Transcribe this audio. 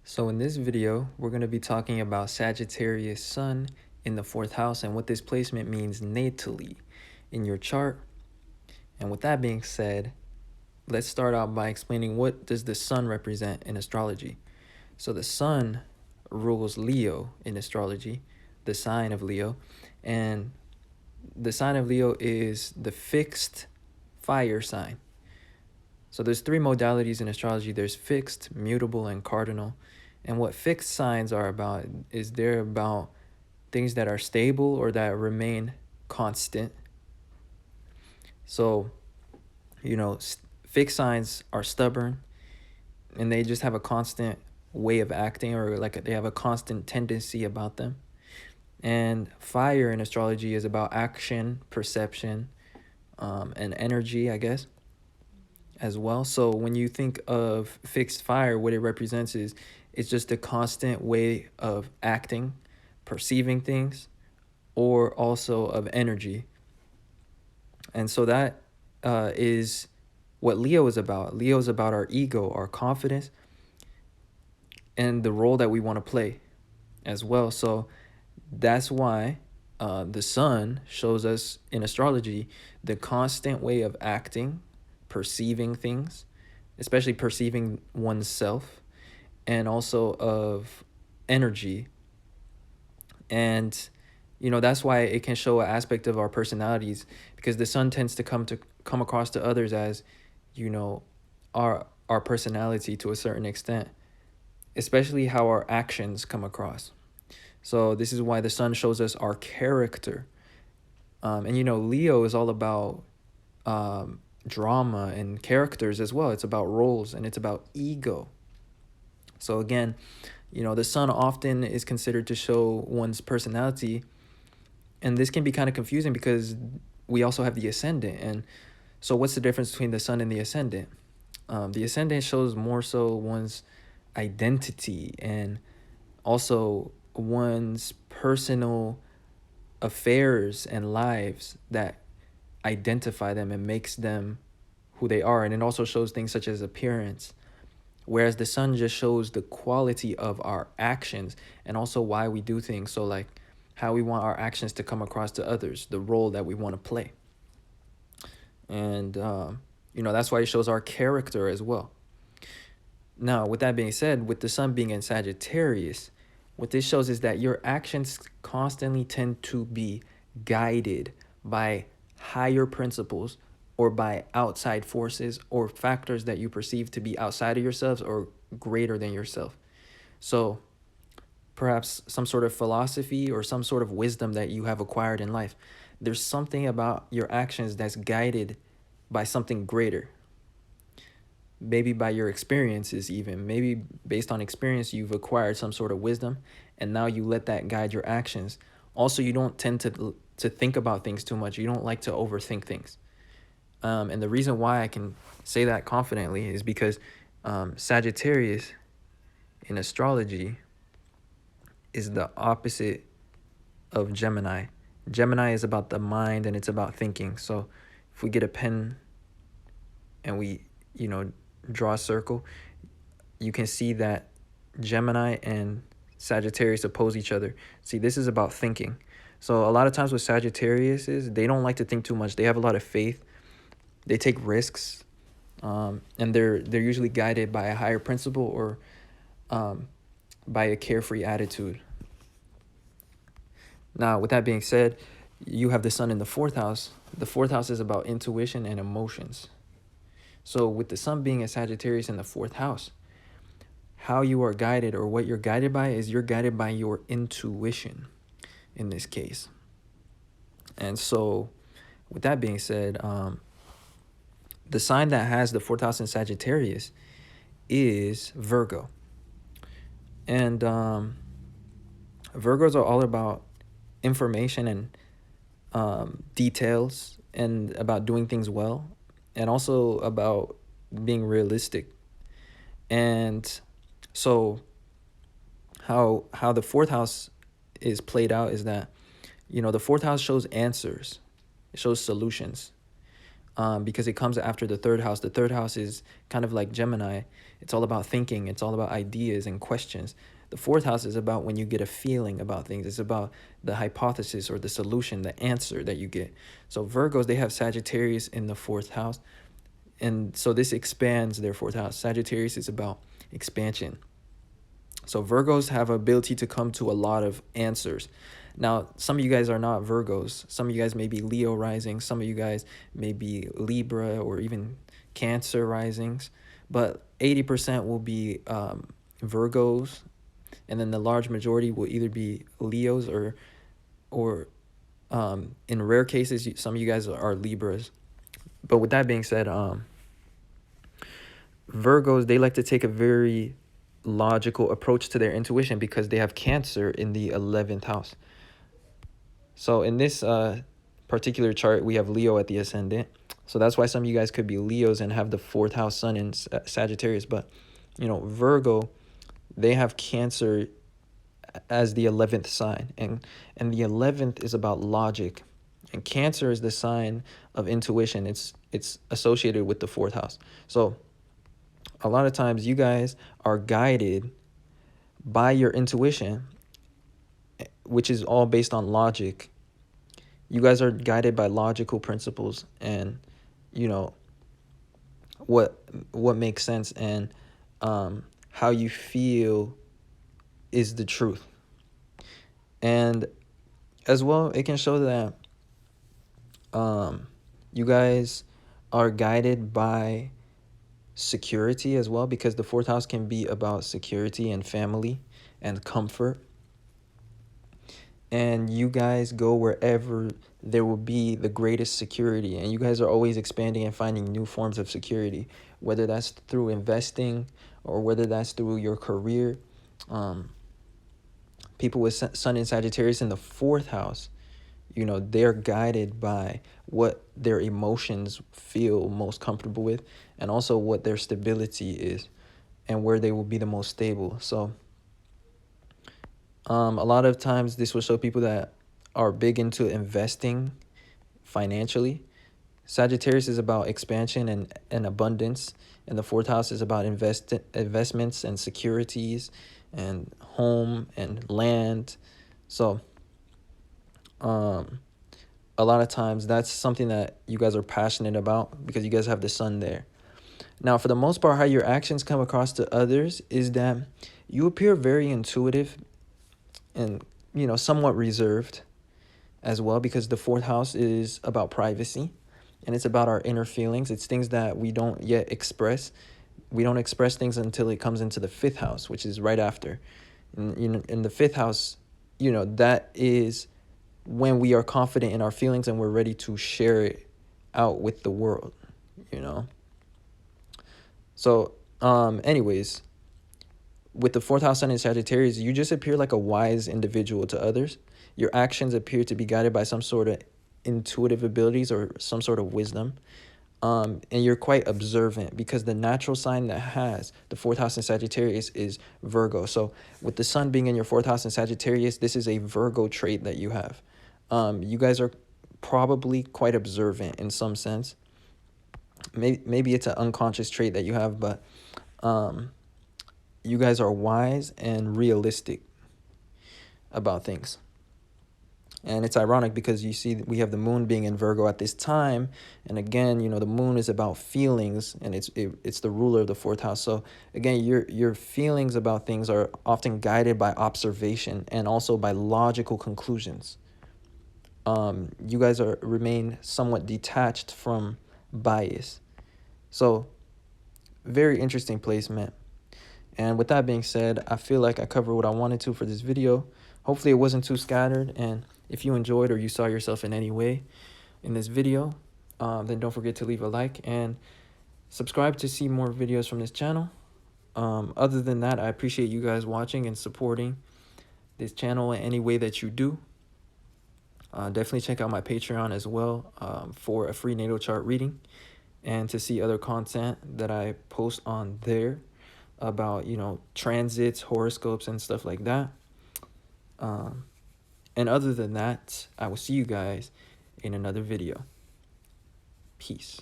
So in this video, we're going to be talking about Sagittarius Sun in the 4th house and what this placement means natally in your chart. And with that being said, let's start out by explaining what does the Sun represent in astrology. So the Sun rules Leo in astrology, the sign of Leo, and the sign of Leo is the fixed fire sign. So there's three modalities in astrology. There's fixed, mutable, and cardinal. And what fixed signs are about is they're about things that are stable or that remain constant. So, fixed signs are stubborn and they just have a constant way of acting, or like they have a constant tendency about them. And fire in astrology is about action, perception, and energy, I guess, as well. So when you think of fixed fire, what it represents is it's just a constant way of acting, perceiving things, or also of energy. And so that is what Leo is about. Leo is about our ego, our confidence, and the role that we want to play as well. So that's why the sun shows us in astrology the constant way of acting, perceiving things, especially perceiving oneself, and also of energy. And that's why it can show an aspect of our personalities, because the sun tends to come across to others as our personality to a certain extent, especially how our actions come across. So this is why the sun shows us our character. And Leo is all about drama and characters as well. It's about roles and it's about ego. So again, the sun often is considered to show one's personality, and this can be kind of confusing because we also have the ascendant. And so what's the difference between the sun and the ascendant? The ascendant shows more so one's identity and also one's personal affairs and lives that identify them and makes them who they are. And it also shows things such as appearance, whereas the sun just shows the quality of our actions and also why we do things. So like how we want our actions to come across to others, the role that we want to play. And that's why it shows our character as well. Now, with that being said, with the sun being in Sagittarius, what this shows is that your actions constantly tend to be guided by higher principles or by outside forces or factors that you perceive to be outside of yourselves or greater than yourself. So perhaps some sort of philosophy or some sort of wisdom that you have acquired in life. There's something about your actions that's guided by something greater. Maybe by your experiences even. Maybe based on experience, you've acquired some sort of wisdom, and now you let that guide your actions. Also, you don't tend to think about things too much. You don't like to overthink things. And the reason why I can say that confidently is because Sagittarius in astrology is the opposite of Gemini. Gemini is about the mind and it's about thinking. So if we get a pen and we, draw a circle, you can see that Gemini and Sagittarius oppose each other. See, this is about thinking. So a lot of times with Sagittarius is they don't like to think too much. They have a lot of faith. They take risks, and they're usually guided by a higher principle or by a carefree attitude. Now, with that being said, you have the sun in the 4th house. The 4th house is about intuition and emotions. So with the sun being a Sagittarius in the 4th house, how you are guided or what you're guided by is you're guided by your intuition in this case. And so with that being said, the sign that has the 4th house in Sagittarius is Virgo. And Virgos are all about information and details and about doing things well, and also about being realistic. And so how the 4th house is played out is that, the 4th house shows answers. It shows solutions. because it comes after the third house. The third house is kind of like Gemini. It's all about thinking. It's all about ideas and questions. The fourth house is about when you get a feeling about things. It's about the hypothesis or the solution, the answer that you get. So Virgos, they have Sagittarius in the fourth house. And so this expands their fourth house. Sagittarius is about expansion. So Virgos have ability to come to a lot of answers. Now, some of you guys are not Virgos. Some of you guys may be Leo rising. Some of you guys may be Libra or even Cancer risings. But 80% will be Virgos. And then the large majority will either be Leos or in rare cases, some of you guys are Libras. But with that being said, Virgos, they like to take a very logical approach to their intuition because they have Cancer in the 11th house. So in this particular chart, we have Leo at the ascendant. So that's why some of you guys could be Leos and have the fourth house sun in Sagittarius. But, Virgo, they have Cancer as the 11th sign. And the 11th is about logic. And Cancer is the sign of intuition. It's associated with the fourth house. So a lot of times you guys are guided by your intuition, which is all based on logic. You guys are guided by logical principles and, what makes sense and how you feel is the truth. And as well, it can show that you guys are guided by security as well, because the fourth house can be about security and family and comfort. And you guys go wherever there will be the greatest security. And you guys are always expanding and finding new forms of security, whether that's through investing or whether that's through your career. People with Sun in Sagittarius in the fourth house, they're guided by what their emotions feel most comfortable with and also what their stability is and where they will be the most stable. So a lot of times this will show people that are big into investing financially. Sagittarius is about expansion and abundance, and the fourth house is about investments and securities and home and land. So a lot of times that's something that you guys are passionate about because you guys have the sun there. Now, for the most part, how your actions come across to others is that you appear very intuitive and, somewhat reserved as well, because the fourth house is about privacy and it's about our inner feelings. It's things that we don't yet express. We don't express things until it comes into the fifth house, which is right after. And, in the fifth house, that is when we are confident in our feelings and we're ready to share it out with the world, So, anyways, with the fourth house sun in Sagittarius, you just appear like a wise individual to others. Your actions appear to be guided by some sort of intuitive abilities or some sort of wisdom. And you're quite observant because the natural sign that has the fourth house in Sagittarius is Virgo. So with the sun being in your fourth house in Sagittarius, this is a Virgo trait that you have. You guys are probably quite observant in some sense. Maybe it's an unconscious trait that you have, but you guys are wise and realistic about things. And it's ironic because you see we have the moon being in Virgo at this time. And again, the moon is about feelings and it's the ruler of the fourth house. So again, your feelings about things are often guided by observation and also by logical conclusions. You guys remain somewhat detached from bias. So very interesting placement. And with that being said, I feel like I covered what I wanted to for this video. Hopefully it wasn't too scattered. And if you enjoyed or you saw yourself in any way in this video, then don't forget to leave a like and subscribe to see more videos from this channel. Other than that, I appreciate you guys watching and supporting this channel in any way that you do. Definitely check out my Patreon as well for a free natal chart reading and to see other content that I post on there about, transits, horoscopes, and stuff like that. And other than that, I will see you guys in another video. Peace.